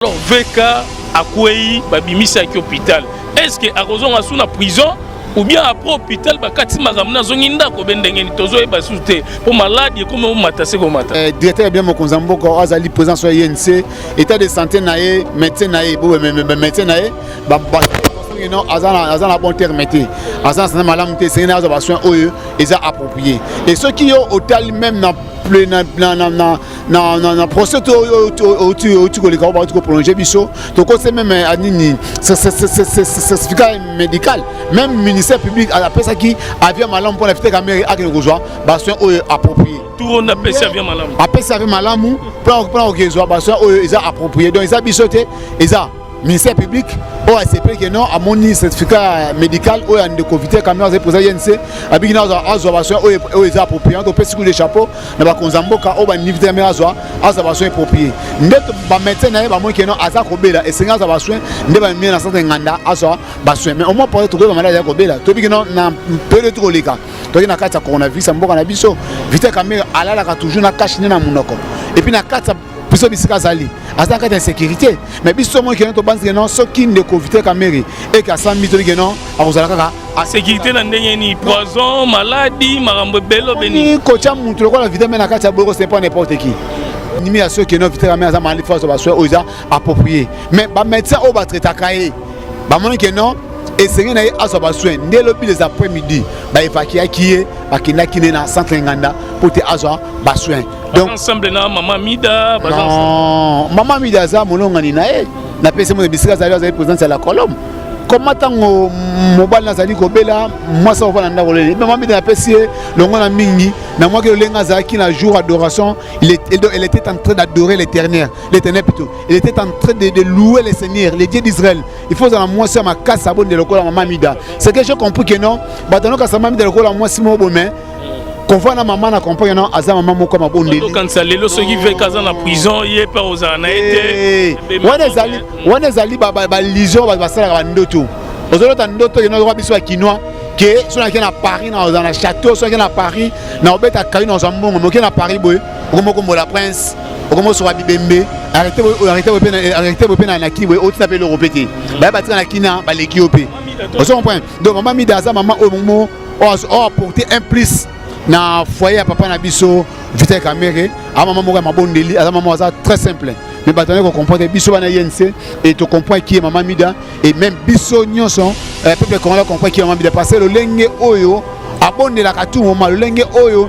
Alors, VK a quoi babimisa qui hôpital. Est-ce que à raison à la prison ou bien après hôpital bakati magamna zonginda ko bendengeni tozo e basute pour maladie comme on matase ko mata. Directeur bien mon konzambo ko azali présent sur INC état de santé naé médecin naé bo médecin naé ba non azana bon terme té azana sana malamu té c'est na ba soin oyo eza approprié et ceux qui ont hôtel même na procès au prolonger biso donc c'est même anini certificat médical même ministère public à la personne qui avait malam pour la fête caméra à quelque chose besoin approprié tout on appelle ça bien malam appelle ça bien malam pour quelque chose besoin approprié donc ils a bisoté ils a ministère public ou ACP qui non à mon certificat médical ou en de Covid caméra c'est pour ça INC abigina azobation ou les appropriés donc petit coup de chapeau na ba konzamboka ou ba niveau de merazwa azobation approprié ndeto ba médecin na ba mo qui non aza kobela et senga azobation nde ba mien na santé nganda azobation mais au moins pour to ba malade ya kobela to bigina na période to leka to na kata coronavirus mboka na biso vite caméra alala ka toujours na cache na munoko et puis na kata biso bisika zali azaka d'insécurité mais biso mo keno to banzi non so ki ne Covid caméra et ka 100 mito non akuzala kaka sécurité na ndenge ni poison maladie marambo belo beni ko cha muntu lokola vitamine na kati ya boko c'est pas n'importe qui nimi ya ceux qui non vitamine za mali force ba so oza approprié mais ba médecin o ba traiter kaé ba moni que non et c'est na aso ba soin dès le les après-midi ba évacuer qui ba kina kine na centre nganda pour te aso ba soin donc ensemble na maman Mida non maman Mida za molonga ni na na pese mo bisika za président de la Colombe comment tango mobile na zali ko bela moi ça va na ndako le maman Mida na pese longo na mingi na moi que lenga za ki na jour adoration elle était en train d'adorer l'éternel plutôt il était en train de louer le Seigneur le Dieu d'Israël il faut dans moi ça ma casse abonne de lokola maman Mida c'est que je comprends que non batano ka sa maman Mida lokola moi si mo bonne qu'on voit na maman na comprend non aza maman moko mabonde quand ça lelo ceux qui veut kaza na prison yé pas aux ana été wana zali ba lizo ba sala ba ndoto ozolota ndoto yeno ba biso kinois que so na na Paris na château so na Paris na obeta kayi na zambongo moke na Paris boy okomoko la prince okomo so bibembe arrêtez na ki boy otina pe le répéter ba batina na kina ba leki opé on se comprend donc maman Mida za maman o momo o apporter un plus na foyer papa na biso vite caméra à maman moko mabondeli à maman ça très simple mais bataille qu'on comprend biso bana INC et tu comprends qui est maman Mida et même biso nyonso peuple comment comprend qui est maman Mida parce que le lenge oyo abondela ka tout moment le lenge oyo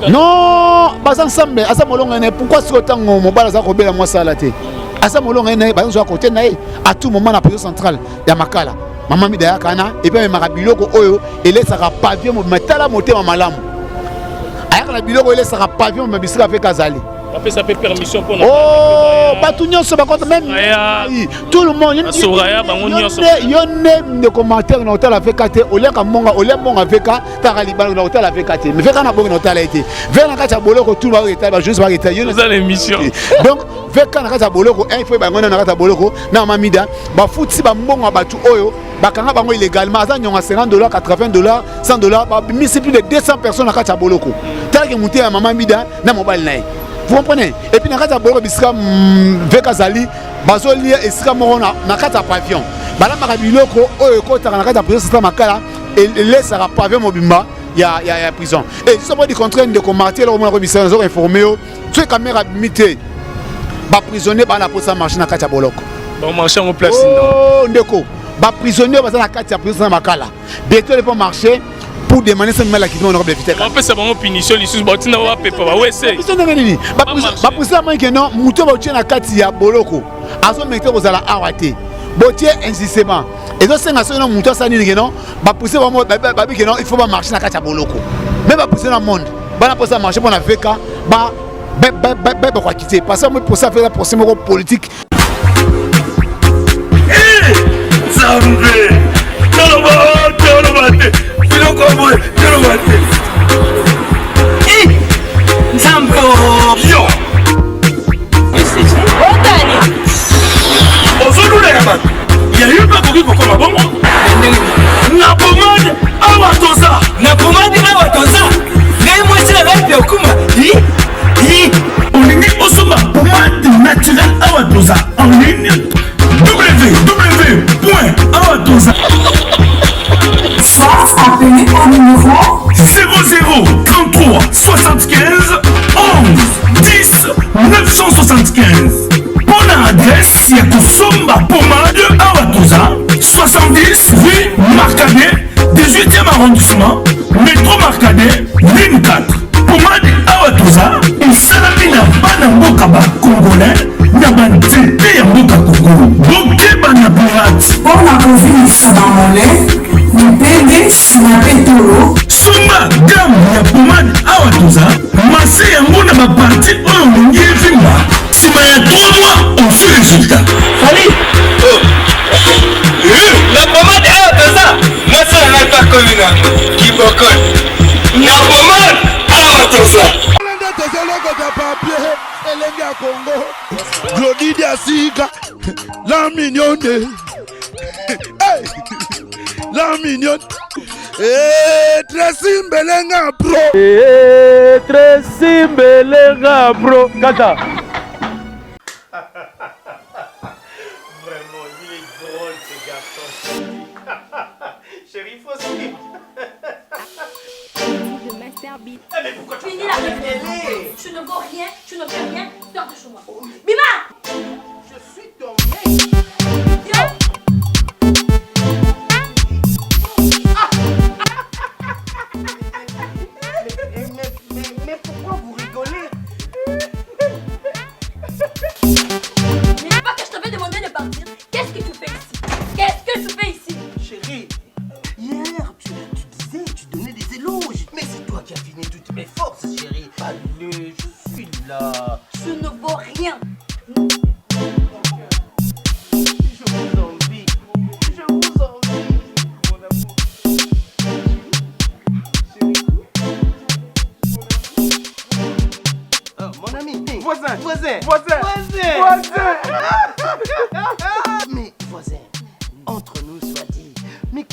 non bas ensemble asa molonga ne pourquoi si autant mobala za ko bela moi sala te asa molonga ne ba zo côté na à tout moment na prison centrale ya makala maman Mida ya kana et puis marabiloko oyo et laisse ça pavillon metala motema malamu la biloko ele sera pavillon mais bisika fait kazali après ça fait permission pour oh pas tout nyonso ba contre même tout le monde soraya bango nyonso yone de commentaire na hôtel avec kate oleka monga avec ta libano na hôtel avec kate mais fait kana bongo na hôtel été vers na kata boloko tout ba état ba juste ba état yone dans l'émission donc vers kana kata boloko il faut ba ngona na kata boloko na maman Mida ba futi ba mbongo ba tu oyo bakanga bango illégalement aza nyonga $50 $80 $100 ba misi plus de 200 personnes na kata boloko tel que monter à maman Mida na mobile nae vous comprenez et puis na kata boloko bisika veka zali bazoli esika moko na kata pavillon bala makabiloko oyo ko taka na kata prison c'est makala et laissera pavillon mobimba ya prison et ça va dire contraindre de commander là au moins bisika zo informer tu caméra limité ba prisonnier ba na posa marcher na kata boloko bon marcher en place oh ndeko ba prisonnier ba na kati ya prison makala bientôt il faut marcher pour demander ce mal à qui on aurait évité on peut savoir une punition les sous botina wa pepa ba wese ba prison man que non muto ba tient na kati ya boloko azo mettre aux ala awate botier insistement et donc c'est national muto ça ni que non ba pousser ba bi que non il faut pas marcher na kati ya boloko même ba pousser dans le monde ba na pousser marcher pour na veka ba quoi quitter parce que pour ça faire la procédure politique Zambe, naturel awa toza en ligne Revêtement, métro Marcadet, ligne 4. Pomade Awatoza, esalami na bana mboka ba congolais, na banzete ya mboka Congo. Bokeba na boate. Pour la province d'Amolé, Nipende, Sinapetolo. Sumba gamme ya pomade Awatoza, masse yango na baparti oyo mongi evimba. Sima ya 3 mois, on fait résultat. Allez. La pomade Awatoza, masse na pas comme qui bokon. La pomade Awatoza. Glody Diasiga, la mignonne, la mignonne, Tracy Mbelenga Pro, Tracy Mbelenga Pro, Kata. Vraiment, il est drôle ce garçon. Chérie, faut suivre. Mais pourquoi tu finis la réunion? Tu ne vaux rien, tu ne fais rien, sors de chez moi. Bima! Je suis ton mec. Yo! Mais pourquoi vous rigolez? Mais pas que je t'avais demandé de partir. Qu'est-ce que tu fais ici? Qu'est-ce que tu fais ici? Chérie, hier tu disais, tu donnais des éloges. Mais c'est toi qui as fini toutes mes forces, chérie. Allez, je suis là. Tu ne vaux rien. Je vous envie. Je vous envie. Mon amour. Chérie. Oh, mon ami. Voisin. Mais voisin, entre nous soit dit, mais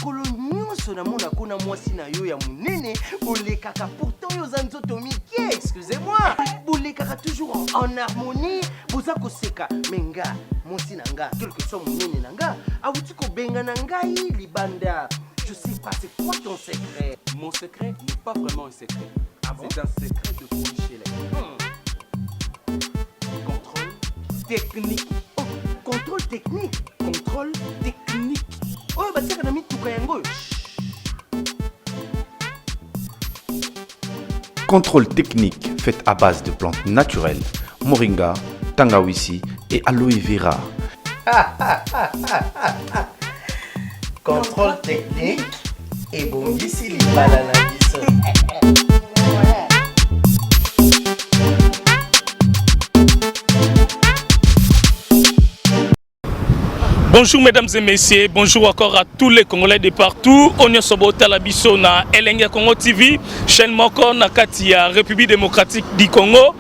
nyonso na mona kuna mwasi na yo ya munene bolekaka pourtant yo za nzoto mike, excusez-moi, bolekaka toujours en harmonie, boza koseka menga mwasi na nga quelque soit munene na nga awuti kobenga na ngai libanda. Je sais pas, c'est quoi ton secret? Mon secret n'est pas vraiment un secret. C'est un secret de Polichelek. Contrôle technique. Oh, contrôle technique. Contrôle technique. Oh, bah tiens, on a mis tout kayango. Contrôle technique fait à base de plantes naturelles, moringa, tangawizi et aloe vera. Contrôle technique et bon ici les bananes. Bonjour mesdames et messieurs, bonjour encore à tous les Congolais de partout. On est sur Talabiso na Elenga Congo TV, chaîne moko na kati ya République démocratique du Congo.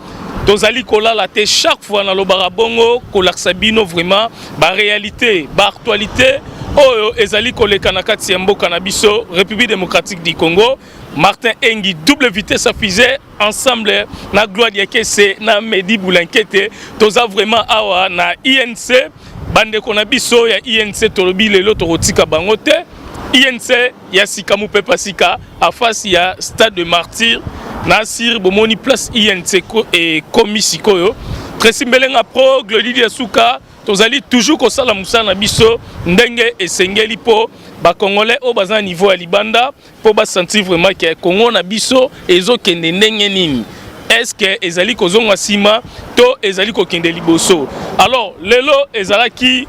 Tozali kola la te chaque fois na lobara bongo kolaksa bino vraiment ba réalité, ba actualité oyo ezali koleka na kati ya mboka na biso République démocratique du Congo. Martin Engi double vitesse affisée ensemble na gloire yakese na Medi Boulankete. Toza vraiment awa na INC bande kona biso ya INC tolobi lelo torotika bango te. INC ya sikamu pe pasika a face ya stade de martyr na sir bomoni place INC et komisiko yo Tracy Mbelenga Pro Glody Diasuka tozali toujours ko sala musana biso ndenge esengeli po ba congolais au baza niveau ya libanda po ba sentir vraiment que Congo na biso ezokende ndenge nini. Est-ce que ezali kozonga sima to ezali kokende liboso? Alors lelo ezalaki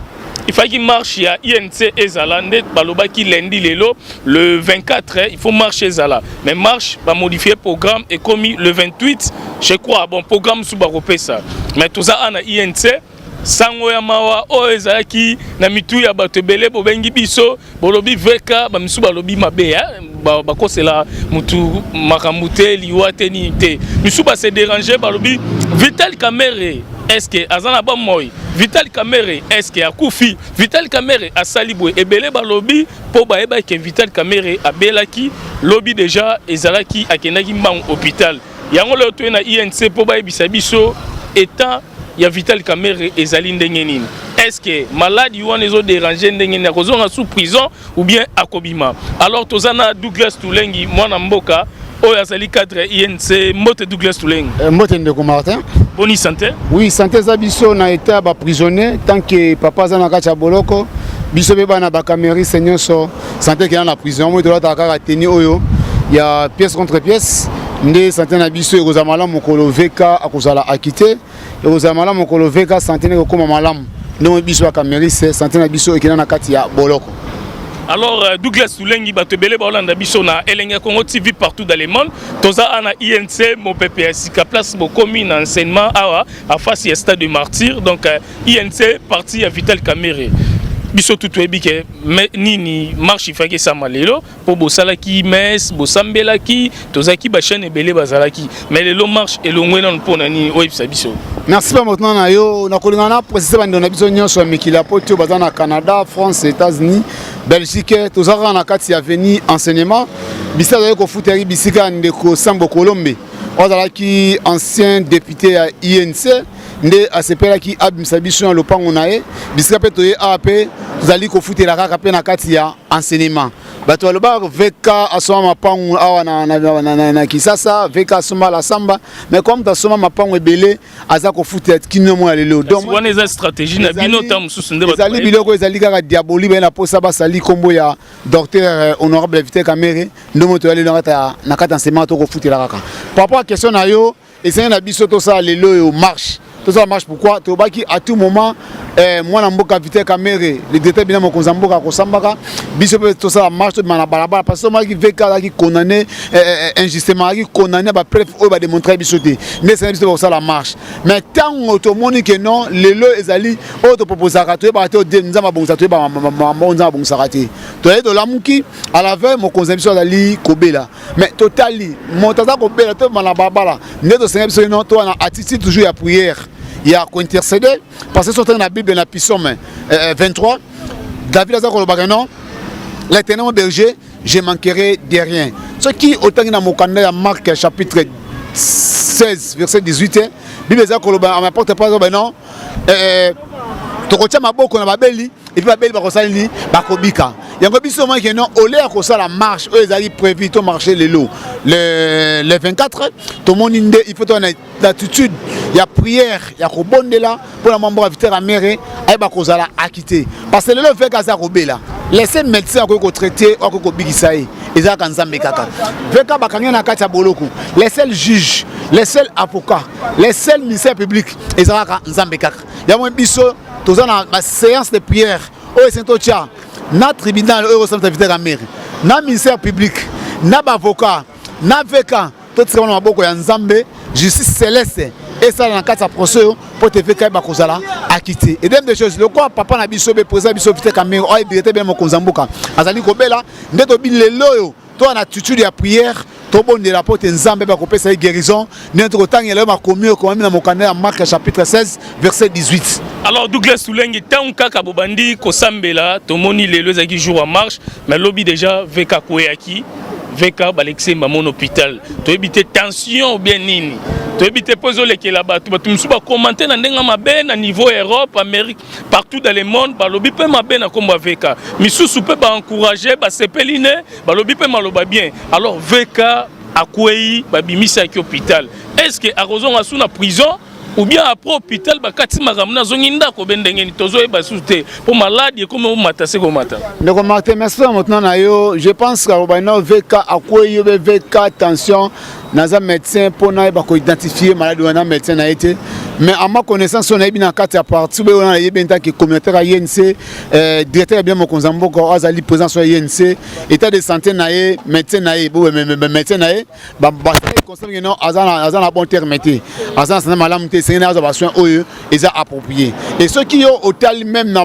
il faut qu'il marche ya INC ezala ndet balobaki lundi lelo le 24 il faut marcher ezala mais marche va modifier programme et commis le 28 je crois bon programme sous baropesa mais tout ça ana INC sango ya mawa o ezalaki na mitu ya bato belé bobengi biso bolobi veka ba misu balobi mabe ba kosela mutu makamute liwate ni te misu ba se déranger balobi Vital Kamerhe est-ce que azana ba moy Vital Kamerhe est-ce que akufi Vital Kamerhe asalibwe ebele balobi po ba eba ke Vital Kamerhe abelaki lobi déjà ezalaki akendaki mbang hôpital yango le to na INC po ba ebisa biso étant ya Vital Kamerhe ezali ndenge nini. Est-ce que malade wana ezo déranger ndenge nini akozonga sous prison ou bien akobima? Alors tozana Douglas Tulengi mwana mboka oyo azali cadre INC Mbote Douglas Tulengi. Mbote Ndeko Martin. Boni santé? Oui, santé za biso na état ba prisonnier tant que papa za na kacha boloko biso be bana ba Kamerhe seigneur so santé ki na prison mo to la kaka teni oyo il y a pièce contre pièce. Ndé Santana biso et Rosamala Mokolo VK à Kozala Akité. Et Rosamala Mokolo VK Santana comme Malam. Nous biso à Caméris, Santana biso et Kenana Katia Boloko. Alors Douglas Soulengi Batebele Baolanda biso na Elenga Congo TV partout dans le monde. Toza ana INC mon PPS qui place mon commune enseignement à face du stade de Martyr. Donc INC parti à Vital Caméré. Biso tout ebike nini marche fake samalelo pour bosalaki mes bosambelaki tozaki ba chaîne ebele bazalaki mais lelo marche elongwe na mpona ni oyebisa biso. Merci pas maintenant na yo na kolingana préciser bande na biso nyonso mikila poto bazana Canada, France, États-Unis, Belgique tozaka na kati ya veni enseignement bisaka ko futeri bisika ndeko Sambo Colombe ozalaki ancien député à INC nde asepelaki abimisa biso na lopango na ye bisika pe toye AP tozali kofutela kaka pe na kati ya enseignement bato baloba VK asoma mapango awa na Kisasa VK asoma la samba mais comme tasoma mapango ebele aza kofutela kino mo lelo donc wana eza stratégie na bino ta mususu nde bato ezali biloko ezali kaka diaboli be na posa basali kombo ya docteur honorable Vital Caméré ndomo toyali na kati enseignement to kofutela kaka par rapport à question na yo essayer na biso to ça lelo yo marche. Tout ça marche pourquoi? Tobaki à tout moment, moi na mboka Vital Caméré, le directeur bien mon konzamboka kosambaka, biso tout ça marche de balabala parce que moi qui VK qui condamné injustement qui condamné ba preuve o ba démontrer bisoté. Mais c'est biso ça la marche. Mais tant automoni que non, les lois ezali auto proposaka to ba to nzamba bonza to ba bonza bonza raté. To est de lamuki à la veille mon konzambiso ali kobela. Mais totali mon tata kobela to balabala. Ne to c'est biso non to na attitude toujours ya prière. Il y a quoi intercéder parce que sur la Bible dans la Psaume 23 David a dit non l'Éternel berger je manquerai de rien ce qui autant dans mon canal à Marc chapitre 16 verset 18 Bible a dit m'apporte pas non tokotia maboko na babeli et puis babeli ba kosali ba kobika yango biso moi que non olé ko sala marche eux ils allaient prévu to marcher le 24 tout le monde il faut une attitude il y a prière il y a kobondela pour la membre Vital Caméré ay ba kozala acquitté parce que le fait kaza kobela laisser médecin ko traiter ko bikisa yi eza kanzambe kaka veka bakanga na kati ya boloko les seuls juges les seuls avocats les seuls ministères publics eza kanzambe kaka ya mo biso toza na séance de prière au Saint-Ocha na tribunal au centre Vital Caméré na ministère public na avocat na veka tout ça na maboko ya nzambe justice céleste et ça dans quatre procès pour te faire ba kozala acquitté et même des choses le quoi papa na biso be président biso Vital Caméré o directeur bien mo konzamboka azali kobela ndeto bilelo to na attitude ya prière to bon de la porte nzambe ba kopesa guérison notre temps il ma commis comme na mokanda Marc chapitre 16 verset 18. Alors Douglas Soulengi tant kaka bobandi ko sambela to moni lelo zaki jour en marche mais lobby déjà VK koyaki VK balexé mon hôpital to éviter tension bien nini to éviter poser les qui là-bas tu me suis pas commenter na ndenga mabe na niveau Europe Amérique partout dans le monde ba lobby pe mabe na comme VK misusu pe ba encourager ba sepeline ba lobby pe maloba bien alors VK akwei ba bimisa ki hôpital est-ce que arozon asu na prison ou bien après hôpital bakati makamna zonginda ko bendengeni tozo e basute pour maladie comme on matase ko mata donc Martin merci maintenant na yo je pense que robano VK akwei VK tension naza médecin pour na ba ko identifier maladie wana médecin na été mais à ma connaissance on a bien kati ya parti be on a yebenta que communautaire à INC directeur bien mo konzamboka azali présent sur INC état de santé na ye médecin na ye bo médecin na ye ba constat que non azana bon terme té azana sana malamu té c'est une observation oyo eza approprié et ceux qui ont hôtel même na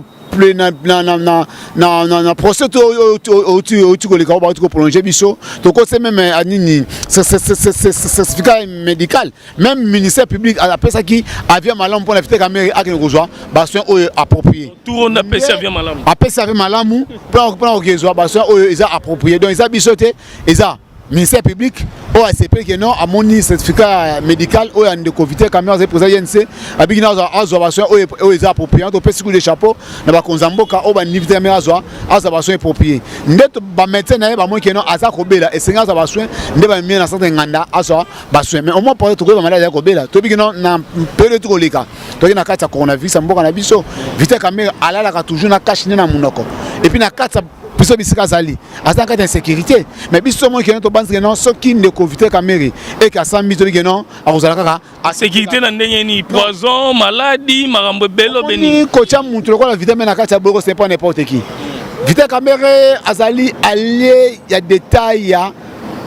procès tu ko le ka ba tu ko prolonger biso to ko c'est même anini certificat médical même ministère public à la pesa qui avion malamu pour la Vital Caméré a ken rejoindre ba soin approprié tout on appelle ça avion malamu appelle ça avion malamu pour rejoindre ba soin eza approprié donc eza biso té eza ministère public ou ACP que non à mon certificat médical ou en de Vital Caméré c'est présent INC abigina azobation ou est approprié to pesi coup de chapeau na ba konzamboka ou ba Vital Caméré azobation approprié ndeto ba médecin na ba mo que non aza kobela et senga azobation nde ba mi na santé nganda azobation mais au moins pour to ko ba malade kobela to bigina na période to koleka to na kati ya coronavirus mboka na biso Vital Caméré alala ka toujours na cache na munoko et puis na kati Puisque bisika zali asa kati insécurité mais biso mo keno to banzi non so ki ne ko Vital Kamerhe et ka sambi to non akozala kaka sécurité na ndenge ni poison maladie marambo belo beni ko cha muntu ko la Vital na kati ya boko c'est pas n'importe qui Vital Kamerhe azali allié ya détail ya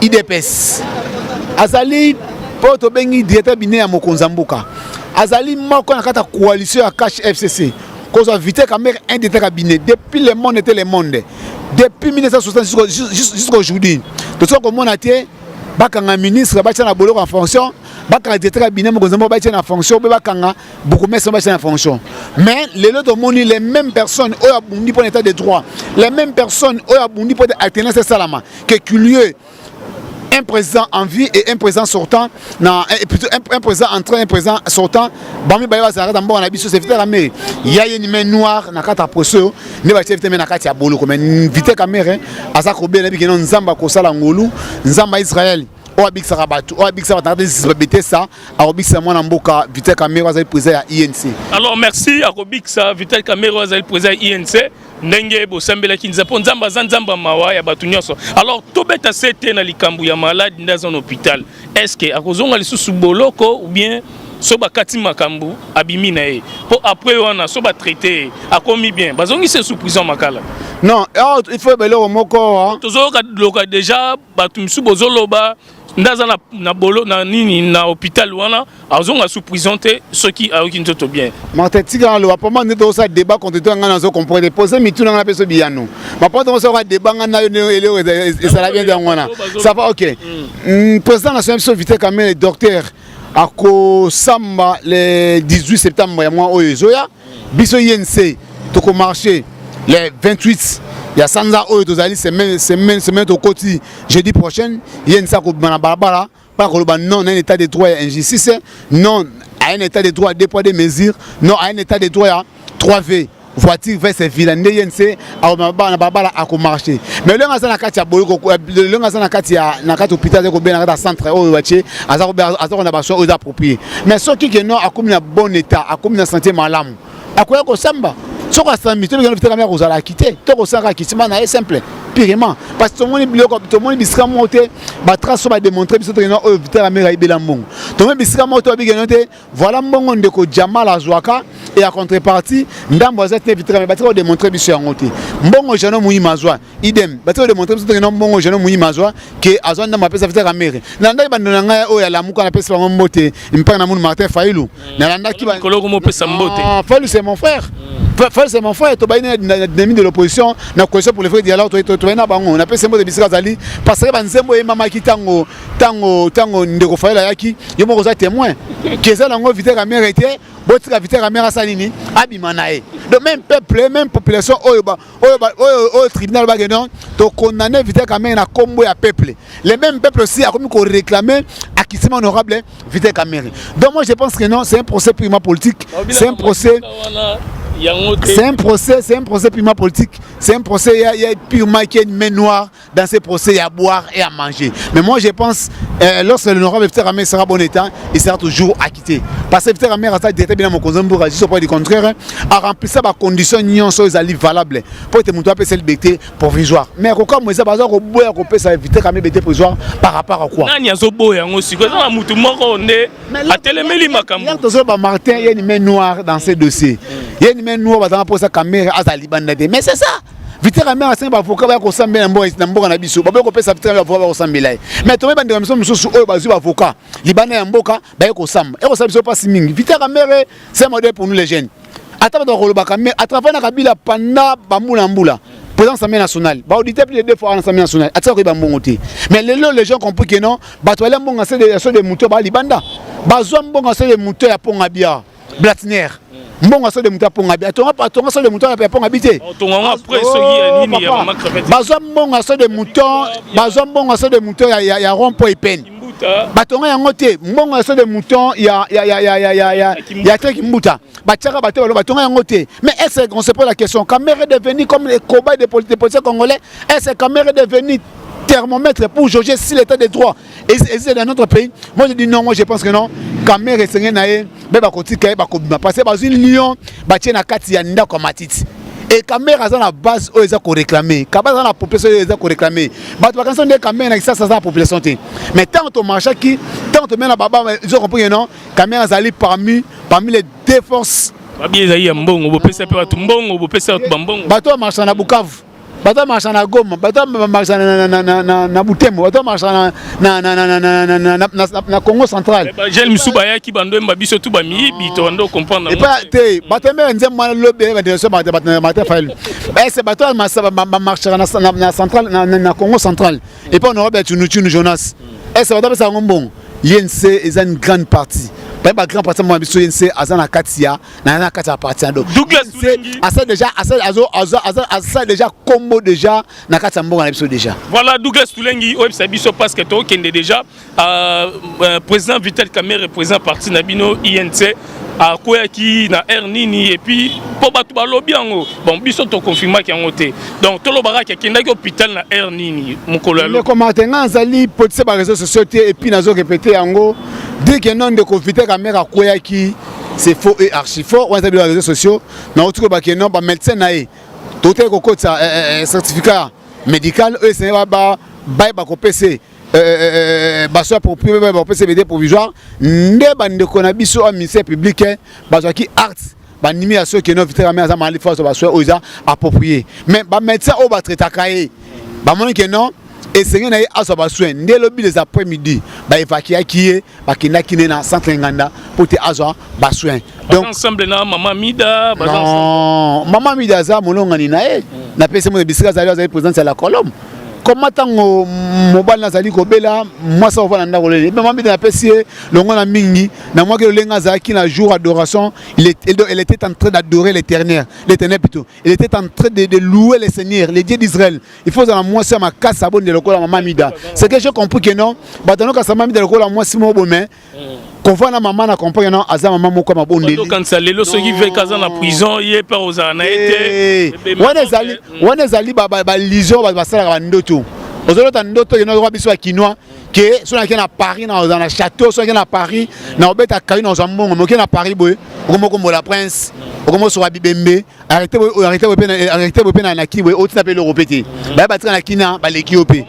IDPS azali poto bengi directeur bine ya mokonzambuka azali moko na kati ya coalition ya Cash FCC cause Vital Kamerhe un des cabinets depuis le monde était le monde depuis 1960 jusqu'à aujourd'hui tout ça comme on a été bakanga ministre bacha na boloko en fonction bakanga directeur cabinet mokonzambo bacha na fonction be bakanga beaucoup mais bacha na fonction mais les autres moni les mêmes personnes au abundi pour l'état de droit les mêmes personnes au abundi pour alternance salama que curieux un président en vie et un président sortant plutôt un président entrant un président sortant bami baïba ça dans bon abisso c'est Vital Kamerhe il y a une main noire na kata proso ne ba chef na kati ya bolo comme Vital Kamerhe asa ko be na bi kenon nzamba ko sala ngolu nzamba Israël o abiksa rabatu o abiksa batade zibete ça a obiksa mwana mboka Vital Kamerhe azali président ya INC. Alors merci à obiksa Vital Kamerhe azali président ya INC ndenge bosambela kinzapo nzamba nzamba mawa ya batu nyonso. Alors tobeta sete na likambu ya malade ndaza na hôpital est-ce que akozonga lisusu boloko ou bien so bakati makambu abimi na ye po après wana so ba traiter akomi bien bazongi se sous prison makala non il faut beloko moko tozoka loka déjà batu misu bozoloba ndaza na bolo na nini na hôpital wana azonga sous prison te ceux qui a aucun tout bien Martin Tiga le papa ne doit ça débat contre toi ngana zo comprendre poser mi tuna na peso biano ma pas on ça débat ngana et ça la bien dans wana ça va OK président national so Vital Kamerhe docteur ako samba le 18 septembre ya mois oyozoya biso INC to ko marcher le 28 il y a Sanza Oyo Tozali semaine au côté jeudi prochain il y a une sac au Banabara pas que non un état de droit injustice non à un état de droit deux poids des mesures non à un état de droit 3V voiture vers ces villes NDNC à Banabara à marcher mais le ngasa na kati ya boyoko le ngasa na kati hôpital ko bien na centre Oyo baché azako na baso aux appropriés mais ce qui est non a comme un bon état a comme une santé malamu akoya ko samba soko asambi to bien Vital Kamerhe kozala quitter to kosaka kitima na simple purement parce que tout le monde biloko tout le monde bisika moté ba trace ba démontrer biso to no Vital Kamerhe ibela mbongo to même bisika moto bi genote voilà mbongo ndeko Jamal azwaka et à contrepartie ndambo azate Vital Kamerhe ba tra démontrer biso ya ngote mbongo jano muyi mazwa idem ba tra démontrer biso to no mbongo jano muyi mazwa que azwa ndamba pesa Vital Kamerhe na ndai bandona nga o ya lamuka na pesa bango mbote mpaka na mun Martin Fayulu na landa ki ba koloko mo pesa mbote Fayulu c'est mon frère c'est mon frère, tu as une de l'opposition, na coalition pour les frères dialogue, tu as une bango, on appelle ce mot de Bisika Zali, parce que Banzembo et Mama qui tango ndeko Fayulu yaki, yomo rosa témoin, que ça lango Vital Kamerhe était, botika Vital Kamerhe salini, abimanae. Donc même peuple, même population, au tribunal bagenon, tu condamné Vital Kamerhe na combo ya peuple. Les mêmes peuples aussi a comme qu'on réclamait acquittement honorable Vital Kamerhe. Donc moi je pense que non, c'est un procès purement politique, c'est un procès. C'est un procès purement politique. C'est un procès, il y a purement qu'il y a une main noire dans ces procès, il y a à boire et à manger. Mais moi je pense, lorsque l'honorable Vital Kamerhe sera bon état, il sera toujours acquitté. Parce que Vital Kamerhe a été bien mon cousin pour agir au point du contraire, a rempli ça par condition nion so ils valables pour être monté à payer liberté provisoire. Mais quand moi ça bazar au boya ko pesa Vital Kamerhe liberté provisoire par rapport à quoi? Nani azo boya aussi ko na mutu moko onde atelemeli makambo. Il y a toujours Martin, il y a une main noire dans ces dossiers. Il y a une main noire dans la Kamerhe azali bandade. Mais c'est ça. Vital Kamerhe c'est un avocat ba ko sambela na mboka na biso. Ba ko pesa Vital Kamerhe avocat ba ko sambela. Mais to meba ndeka miso oyo bazu avocat. Libana ya mboka ba ko samba. E ko sabiso pas mingi. Vital Kamerhe c'est un modèle pour nous les jeunes. Ata ba ko lobaka mais à travers na kabila panda ba mbula. Président Assemblée nationale, bah auditer plus de 2 fois à l'Assemblée nationale, à ça qu'on va monter. Mais les gens comprennent que non, bah toi les bons c'est des moutons bah libanda, bah zoom bon c'est des moutons à Pongabia, Blatner, bon c'est des moutons à Pongabia, ton c'est des moutons à Pongabité. Ton après ce qui est nini, bah zoom bon c'est des moutons, bah zoom bon c'est des moutons à rond-point peine. Batonga yango te mbongo so de mouton ya trek mbuta bachaka bato batonga yango te mais est-ce qu'on se pose la question Kamerhe est devenu comme les cobayes des politiciens congolais est-ce que Kamerhe est devenu thermomètre pour juger si l'état de droit existe dans notre pays? Moi je dis non, moi je pense que non. Kamerhe est naé beba kotika ba kobima parce que bazine lion batie na kati ya ndako matiti et caméra à la base où ils ont réclamé caméra la population ils ont réclamé bah tu vas quand des caméras ça la population mais tant on marche qui tant on met la baba ils ont compris non caméra allait parmi les défenses babi ezali mbongo bo pesa pe batu mbongo bo pesa batu mbongo bato marche na Bukavu bato marche na Goma bato marche na Butembo bato marche na Congo central Gel Misuba ya ki bando mbabiso tu ba miyibi to ndo comprendre et pas te bato me nzem mwana lobe ba de so bato fail c'est bato marche na central na Congo central et pas on aura tu nous Jonas c'est bato ça ngombo INC est une grande partie pas une grande partie moi biso INC azana katia na katia partie ndo Douglas Tulengi asa déjà combo déjà na katia mbongo na biso déjà voilà Douglas Tulengi websa biso parce que to kende déjà président Vital Kamerhe président parti na bino INC a quoi qui na Nini et puis pour batu ba lobby yango bon biso to confirmer ki yango te donc to lobara ki kenda ki hôpital na Nini mukolo le commentaire nzali police ba réseaux sociaux et puis nazo répéter yango dès que non de Vital Kamerhe quoi qui c'est faux et archi faux on a les réseaux sociaux na autour ba que non ba médecin naé tout est ko certificat médical eux c'est ba ko PC baso approprié ba PCBD provisoire ndeba ndeko na biso au ministère public baso ki art ba nimi à ceux qui non Vital Kamerhe za mali force baso oza approprié mais ba médecin au ba traiter kaé ba mon que non et c'est na aso ba soin ndé lobby les après-midi ba évacuer qui ba kina kine na centre nganda pour te aso ba soin donc ensemble na Maman Mida non Maman Mida za molonga ni na na pese mo bisika za président de la Colombe comment tango mobile nazali ko bela moi ça va na kolele mais Maman Mida na pesi longo na mingi na moi que lenga za ki na jour adoration elle était en train d'adorer l'Éternel plutôt il était en train de louer le Seigneur les dieux d'Israël il faut dans moi ça ma casse abonne de lokola Maman Mida c'est que je comprends que non batano ka Maman Mida lokola moi si mo bomé qu'on na maman na comprendre non aza maman moko mabonde quand ça lelo soki ve kaza na prison yé pa ozana été wana ezali ba lision ba sala ba ndoto ozolota ndoto yeno kwa biso ya kinois que so na na Paris na na château so na Paris na obeta kayi na zambongo moke na Paris boy okomo ko la prince okomo so Bibembe arrêtez pe na ki boy otina pe le répéter ba tina na kina ba leki opé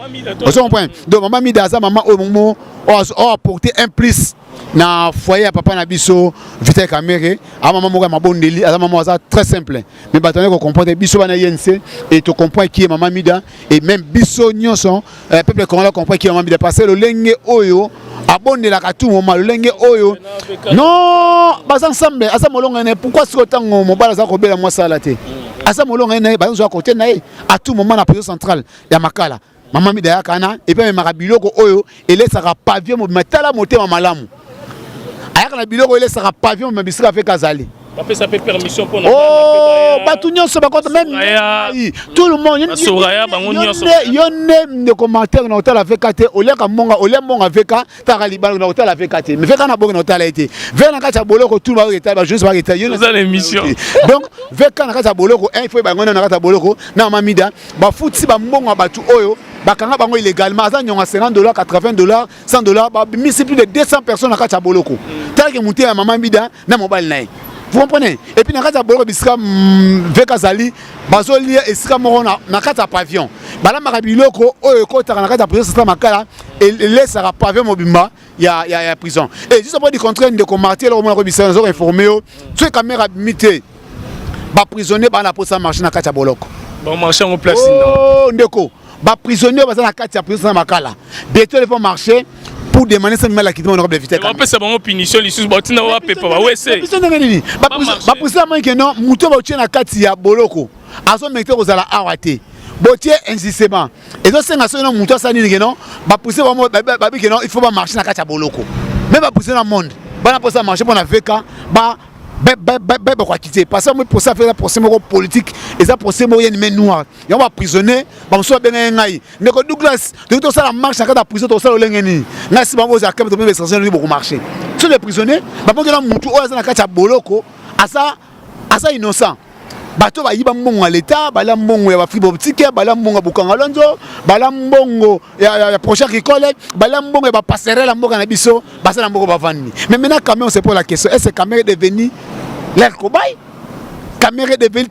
on se comprend donc Maman Mida za maman o momo o apporter un plus na foyer à papa na biso Vital Kamerhe a maman moko mabondeli a maman ça très simple mais batone ko comprendre biso bana INC et tu comprends qui est Maman Mida et même biso nyonso peuple congolais comprend qui est Maman Mida parce que le lenge oyo abondela ka tout moment le lenge oyo non bas ensemble asa molonga ne pourquoi ce tango mobala za ko bela moi ça la te asa molonga ne ba zo à côté na à tout moment na président central ya makala Maman Mida ya kana et puis marabiloko oyo ele sera pavillon matala motema malamu ayaka na biloko ele sera pavillon mais bisika fait kazali Après ça peut permission pour tout le monde yonne de commentaire na hôtel avec kate oleka monga avec ta libala na hôtel avec kate mais fait kana bongo na hôtel été vers na kata boloko tout ba état ba juste ba état dans l'émission donc vers kana kata boloko il faut ba ngona na kata boloko na Maman Mida ba futi ba mbongo ba tu oyo bakanga bango illégalement aza nyonga $50 $80 $100 ba misi plus de 200 personnes na kata boloko tel que monter à Maman Mida na mobile nae. Vous comprenez? Et puis, dans le cas de Bisca Vekazali, Bazoli et Skamoro na kata pavillon. Bala Marabiloko, Oyoko, na kata prison, Makala, et laisse à pavillon Mobimba, il y a prison. Et juste après, du contraire, de combattre, on a informé, tous les caméras mité, ba prisonnier, ba na posa marché na kata boloko. Bon, marché en place. Oh, ndeko. Ba prisonnier, ba na kata prison Makala. Bientôt, ils vont marcher. Pour demander ça me la quitter mon robe de Vital Kamerhe. On peut savoir mon punition les sous botina wa pepa wa wese. Ba poussa moi que non muto ba tient na kati ya boloko. Azo mecteur ozala awate. Botier insistement. Et donc c'est na so non muto ça ni que non ba pousser ba que non il faut pas marcher na kati ya boloko. Même ba pousser dans le monde. Ba na pousser marcher pour na veka ba quoi quitter parce que pour ça faire un procès politique et ça procès moyen main noire et on va prisonnier ba so ben ngai ndeko Douglas de tout ça la marche à prison tout ça lengeni na si ba mo za kamto même extraction ni beaucoup marcher sur les prisonniers ba pour que la mutu o na kati ya boloko asa innocent bato ba yiba mbongo à l'état bala mbongo ya ba fibre optique bala mbongo bukanga lonzo bala mbongo ya projet agricole bala mbongo ya ba passerelle mboka na biso basa na mboko ba vandi mais maintenant quand même on se pose la question est-ce que Kamerhe est devenu l'air cobaye Kamerhe est devenu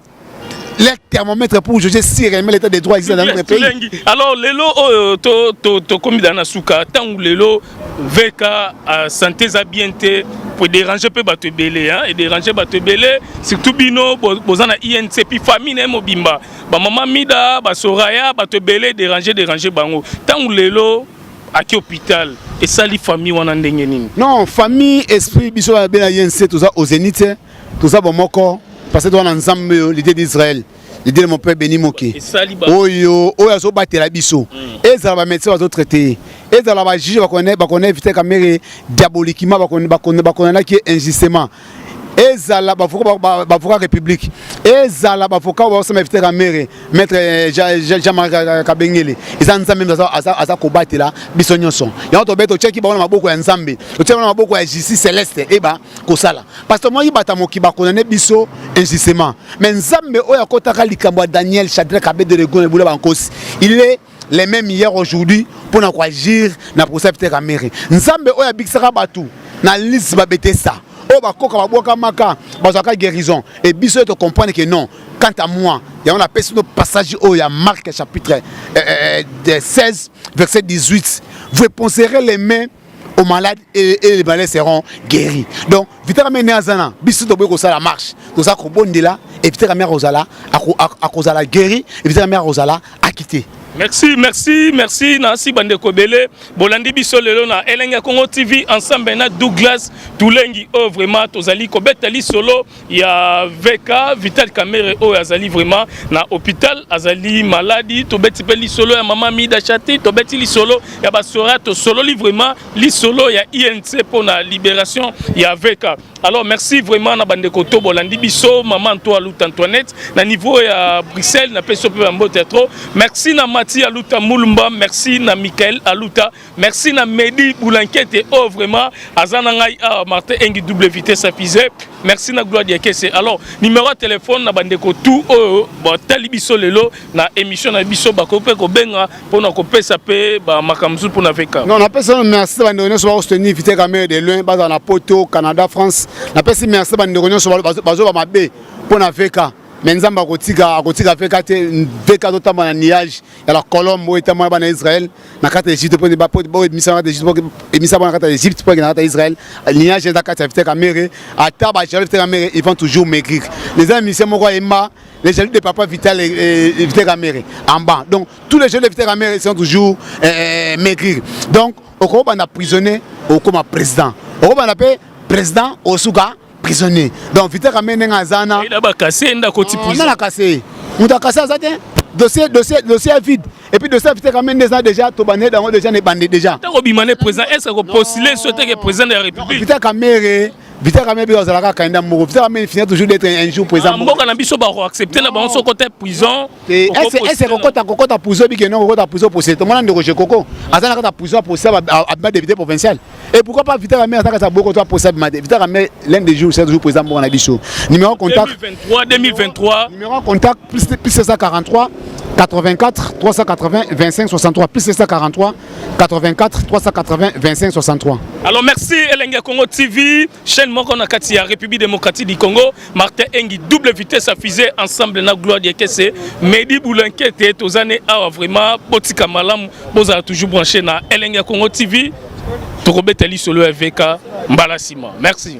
les thermomètres pour juger si réellement l'état des droits existe dans notre pays. Alors, lelo, to comme dans Nasuka, tant ou lelo, VK, santé zabiente, pour déranger peu bateau belé, hein, et déranger bateau belé, surtout bino, bozana INC, puis famille, mobimba, ba maman mida, ba soraya, bateau belé, déranger bango. Tant ou lelo, à qui hôpital, et ça, les familles, on en a non, famille, esprit, biso, ben INC, tout ça, aux zéniths, tout ça, bon, mon corps, parce que nous avons ensemble l'idée d'Israël. L'idée de mon père Béni Moké. Oyo, oyo battre la biso. Et ça va médecin va traiter. Et ça va juger va connaître vite caméra diaboliquement va connaître qui est injustement. Et ça là va république. Et ça là va se mettre caméra maître Jean-Marc Kabengele. Ils ont même à combattre là biso nyonso. Ya to beto cheki ba na maboko ya Nzambe. To cheki na maboko ya justice céleste et ba kosala. Parce que moi il bata moki ba connaître biso injustement. Mais Nzambe oya kotaka likambo Daniel Shadrach Abed de Gon Eboula Bankos. Il est les mêmes hier aujourd'hui pour na agir na procès vite caméra. Nzambe oya bixaka batu na liste ba betesa. Oh bah coca baboka maka bazaka guérison et biso te comprendre que non. Quant à moi, il y a un passage où il y a Marc chapitre 16 verset 18. Vous poserez les mains aux malades et les malades seront guéris. Donc vite ramener azana biso to boko ça la marche. To ça ko bondela et vite ramener rozala à cause la guéri et vite ramener rozala à quitter. Merci. Nancy Bandeko Bele, Bolandi Biso lelo na Elenga Congo TV ensemble na Douglas Toulengi vraiment tozali kobetali solo ya VK Vital Kamere o azali vraiment na hôpital azali maladie to beti pe li solo ya mama Mida Chati to beti li solo ya basora to solo li vraiment li solo ya INC pour la libération ya VK. Alors merci vraiment na Bandeko to Bolandi Biso maman Antoinette na niveau ya Bruxelles na peso pe mbote trop. Merci na Mati Aluta Moulumba, merci na Michael Aluta, merci na Medi Boulankete, oh vraiment, Azanangai Martin Engi double vitesse à fusée, merci na Gloire Diakese. Alors, numéro de téléphone na bandeko tout, talibiso lelo, na émission na biso, bakope ko benga, pour na kope sape, makamzu pour na veka. Non, on appelle ça merci bandeko sur soutenir vite caméra de loin, bas dans la Poto, Canada, France. On appelle ça merci bandeko sur bazo ba mabe pour na veka. Mais nous avons VK notamment en nuage, il y a la Colombe, en Israël, dans la carte d'Égypte, pour Israël, il y a des caméras, à table, ils vont toujours maigrir. Les amis, c'est mon roi les jeunes de papa Vital et Vital Caméré en bas. Donc, tous les jeunes de Vital Caméré sont toujours maigrir. Donc, au cours on a prisonnier, au cours président. Au cours on appelle président Osuga. Prisonnier. Donc vite ramener ngazana. Il a pas cassé nda koti prison. On a cassé. On a cassé ça dossier vide. Et puis dossier vite ramener déjà to bané dans déjà ne bandé déjà. Tant obimane président est-ce que postuler souhaiter que président de la République. Vite caméra Vital Kamere ozalaka kanda moko. Vital Kamere finit toujours d'être un jour président. Mboka na biso ba accepter na bango côté prison. Est-ce kokota prison bi que non kokota prison pour c'est monde de Roger Coco. Azana kota prison pour ça à député provincial. Et pourquoi pas Vital Kamere ataka ça beaucoup toi pour ça Vital Kamere l'un des jours c'est toujours président moko na biso. Numéro contact 2023. Numéro contact plus 643 84 380 25 63 plus 643 84 380 25 63. Alors merci Elenga Congo TV, chaîne moko na kati ya République démocratique du Congo, Martin Engi double vitesse à fusée ensemble na Gloire Diakese, Medi Boulankete tozane a vraiment botika malamu boza toujours branché na Elenga Congo TV. Tokobetali solo VK Mbalasima. Merci.